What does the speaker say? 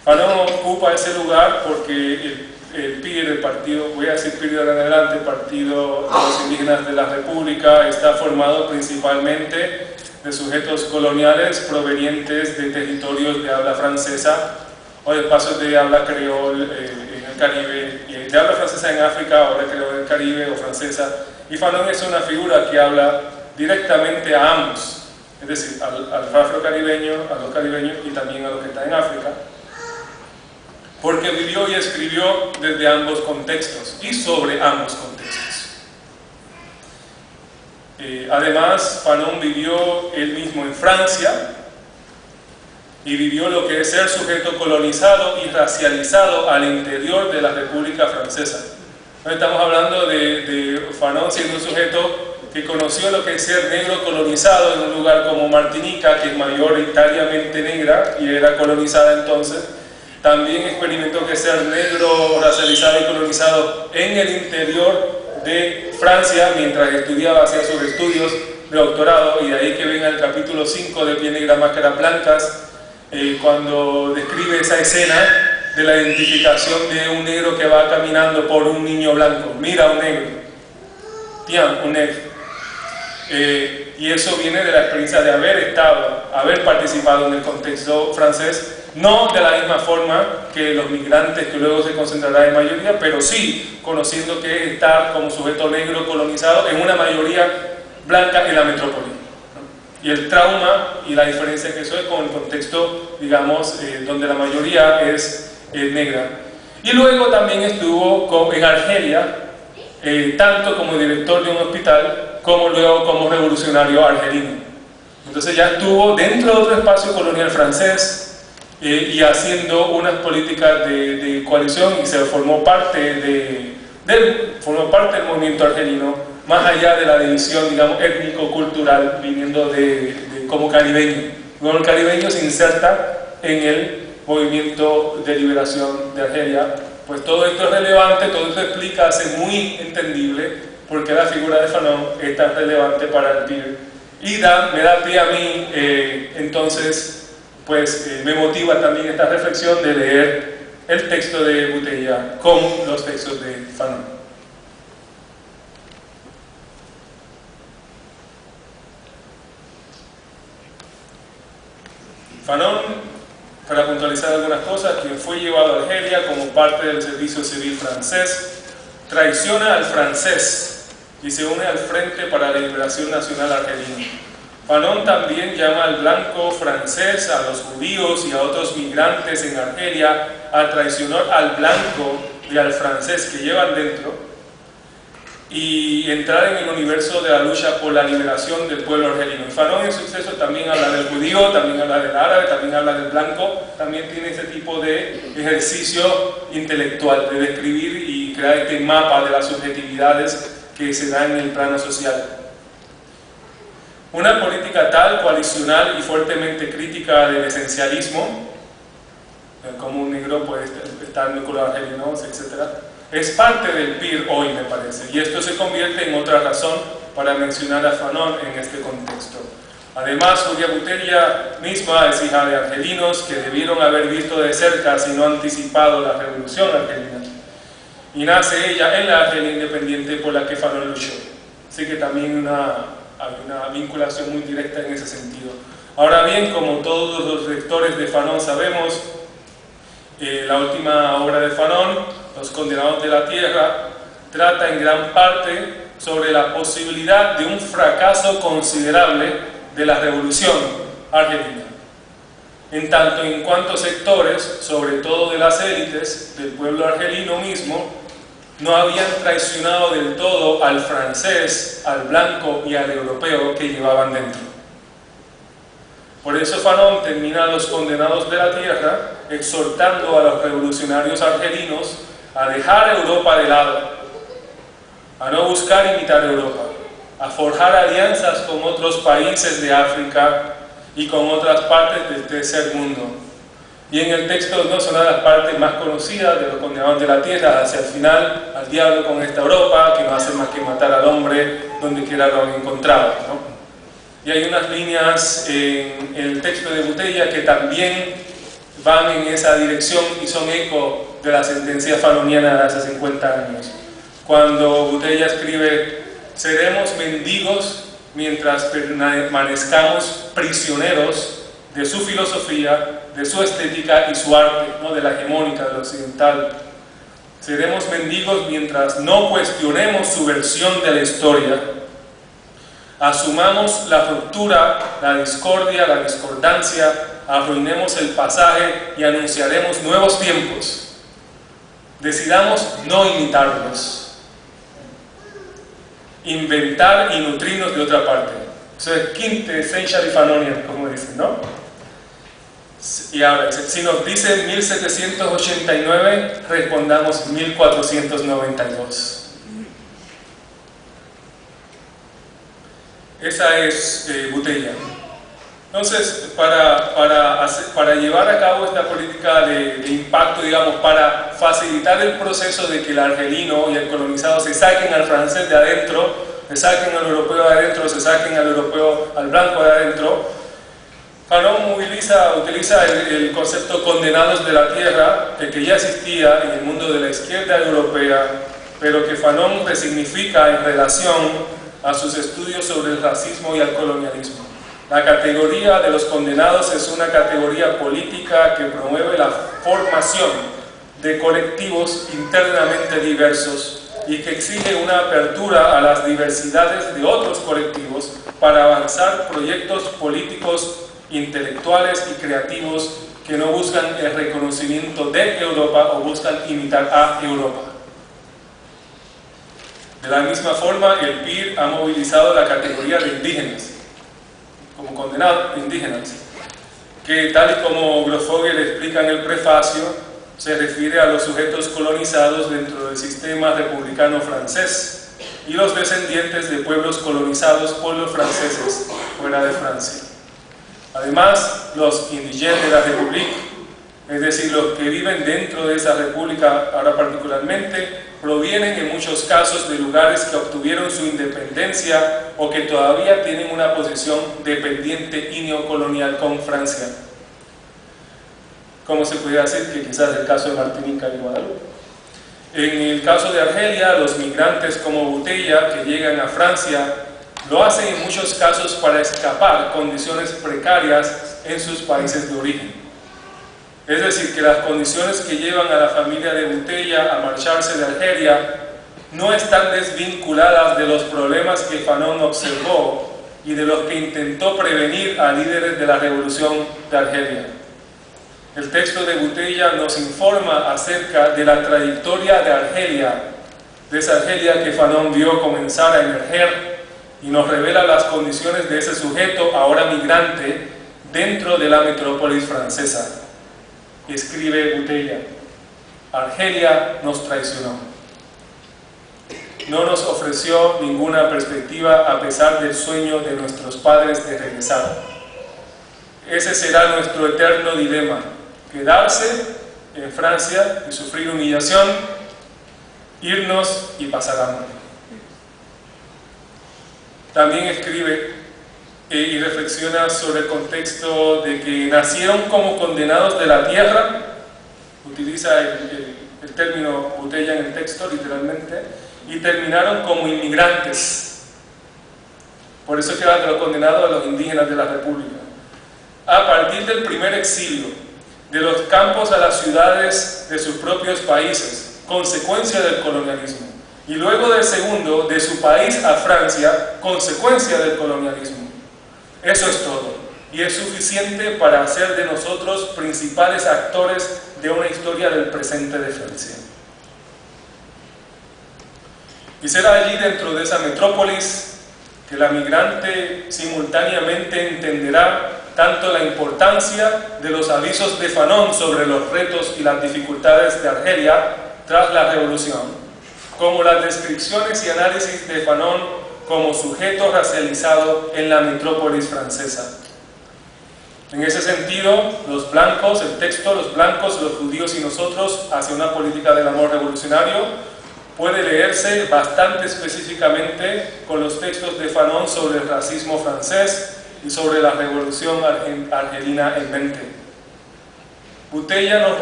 Fanon ocupa ese lugar porque el PIR, el partido, voy a decir PIR de ahora en adelante, el Partido de los Indígenas de la República, está formado principalmente de sujetos coloniales provenientes de territorios de habla francesa o de pasos de habla creol en el Caribe, de habla francesa en África, ahora creol en el Caribe o francesa. Y Fanon es una figura que habla directamente a ambos, es decir, al afrocaribeño, a los caribeños y también a los que están en África, porque vivió y escribió desde ambos contextos y sobre ambos contextos. Además, Fanon vivió él mismo en Francia y vivió lo que es ser sujeto colonizado y racializado al interior de la República Francesa. Estamos hablando de Fanon siendo un sujeto que conoció lo que es ser negro colonizado en un lugar como Martinica, que es mayoritariamente negra y era colonizada entonces. También experimentó que ser negro, racializado y colonizado en el interior de Francia mientras estudiaba, hacía sus estudios de doctorado, y de ahí que venga el capítulo 5 de Pie Negra, Máscaras Blancas, cuando describe esa escena de la identificación de un negro que va caminando por un niño blanco. Mira un negro, tiens, un negro. Y eso viene de la experiencia de haber participado en el contexto francés, no de la misma forma que los migrantes que luego se concentrarán en mayoría, pero sí conociendo que es estar como sujeto negro colonizado en una mayoría blanca en la metrópoli, ¿no? Y el trauma y la diferencia que eso es con el contexto, digamos, donde la mayoría es negra. Y luego también estuvo en Argelia, tanto como director de un hospital, como luego como revolucionario argelino. Entonces ya estuvo dentro de otro espacio colonial francés, y haciendo unas políticas de coalición, y se formó parte del movimiento argelino, más allá de la división, digamos, étnico-cultural, viniendo como caribeño. Luego el caribeño se inserta en el movimiento de liberación de Argelia. Pues todo esto es relevante, todo esto explica, hace muy entendible por qué la figura de Fanon es tan relevante para el PIR. Y me da pie a mí, entonces, pues me motiva también esta reflexión de leer el texto de Bouteilla con los textos de Fanon. Fanon, para puntualizar algunas cosas, quien fue llevado a Argelia como parte del servicio civil francés, traiciona al francés y se une al Frente para la Liberación Nacional Argelino. Fanon también llama al blanco francés, a los judíos y a otros migrantes en Argelia a traicionar al blanco y al francés que llevan dentro y entrar en el universo de la lucha por la liberación del pueblo argelino. Y Fanon en su texto también habla del judío, también habla del árabe, también habla del blanco, también tiene ese tipo de ejercicio intelectual de describir y crear este mapa de las subjetividades que se dan en el plano social. Una política tal, coalicional y fuertemente crítica del esencialismo, como un negro puede estar en el color argelino, etc., es parte del PIR hoy, me parece, y esto se convierte en otra razón para mencionar a Fanon en este contexto. Además, Julia Bouteilla misma es hija de argelinos que debieron haber visto de cerca, si no anticipado, la revolución argelina, y nace ella en la Argelia independiente por la que Fanon luchó. Así que también hay una vinculación muy directa en ese sentido. Ahora bien, como todos los lectores de Fanon sabemos, la última obra de Fanon, Los Condenados de la Tierra, trata en gran parte sobre la posibilidad de un fracaso considerable de la revolución argelina, en tanto en cuanto sectores, sobre todo de las élites del pueblo argelino mismo, no habían traicionado del todo al francés, al blanco y al europeo que llevaban dentro. Por eso Fanon termina Los Condenados de la Tierra exhortando a los revolucionarios argelinos a dejar Europa de lado, a no buscar imitar Europa, a forjar alianzas con otros países de África y con otras partes del tercer mundo. Y en el texto no son las partes más conocidas de Los Condenados de la Tierra, hacia el final, al diablo con esta Europa, que no hace más que matar al hombre donde quiera lo han encontrado, ¿no? Y hay unas líneas en el texto de Bouteilla que también van en esa dirección y son eco de la sentencia fanoniana de hace 50 años. Cuando Botella escribe: seremos mendigos mientras permanezcamos prisioneros de su filosofía, de su estética y su arte, ¿no?, de la hegemónica, de lo occidental. Seremos mendigos mientras no cuestionemos su versión de la historia, asumamos la ruptura, la discordia, la discordancia, arruinemos el pasaje y anunciaremos nuevos tiempos. Decidamos no imitarlos, inventar y nutrirnos de otra parte. Eso es quintessential Fanonian, como dicen, ¿no? Y ahora, si nos dicen 1789, respondamos 1492. Esa es Botella. Entonces, para llevar a cabo esta política de impacto, digamos, para facilitar el proceso de que el argelino y el colonizado se saquen al francés de adentro, se saquen al europeo de adentro, se saquen al europeo, al blanco de adentro, Fanon utiliza el concepto condenados de la tierra, que ya existía en el mundo de la izquierda europea, pero que Fanon resignifica en relación a sus estudios sobre el racismo y el colonialismo. La categoría de los condenados es una categoría política que promueve la formación de colectivos internamente diversos y que exige una apertura a las diversidades de otros colectivos para avanzar proyectos políticos, intelectuales y creativos que no buscan el reconocimiento de Europa o buscan imitar a Europa. De la misma forma, el PIR ha movilizado la categoría de indígenas, como condenados indígenas, que tal y como Grosfoguel explica en el prefacio, se refiere a los sujetos colonizados dentro del sistema republicano francés y los descendientes de pueblos colonizados por los franceses fuera de Francia. Además, los indigènes de la República, es decir, los que viven dentro de esa república, ahora particularmente, provienen en muchos casos de lugares que obtuvieron su independencia o que todavía tienen una posición dependiente y neocolonial con Francia. Como se podría decir que quizás el caso de Martinica y Guadalupe. En el caso de Argelia, los migrantes como Botella que llegan a Francia lo hacen en muchos casos para escapar condiciones precarias en sus países de origen. Es decir, que las condiciones que llevan a la familia de Botella a marcharse de Argelia no están desvinculadas de los problemas que Fanon observó y de los que intentó prevenir a líderes de la revolución de Argelia. El texto de Botella nos informa acerca de la trayectoria de Argelia, de esa Argelia que Fanon vio comenzar a emerger, y nos revela las condiciones de ese sujeto ahora migrante dentro de la metrópolis francesa. Escribe Botella: Argelia nos traicionó. No nos ofreció ninguna perspectiva a pesar del sueño de nuestros padres de regresar. Ese será nuestro eterno dilema: quedarse en Francia y sufrir humillación, irnos y pasar hambre. También escribe y reflexiona sobre el contexto de que nacieron como condenados de la tierra, utiliza el término Botella en el texto literalmente, y terminaron como inmigrantes. Por eso quedan de los condenados a los indígenas de la República. A partir del primer exilio, de los campos a las ciudades de sus propios países, consecuencia del colonialismo. Y luego del segundo, de su país a Francia, consecuencia del colonialismo. Eso es todo. Y es suficiente para hacer de nosotros principales actores de una historia del presente de Francia. Y será allí, dentro de esa metrópolis, que la migrante simultáneamente entenderá tanto la importancia de los avisos de Fanon sobre los retos y las dificultades de Argelia tras la revolución, como las descripciones y análisis de Fanon como sujeto racializado en la metrópolis francesa. En ese sentido, los blancos, el texto, los blancos, los judíos y nosotros, hacia una política del amor revolucionario, puede leerse bastante específicamente con los textos de Fanon sobre el racismo francés y sobre la revolución argelina en mente. Bouteille nos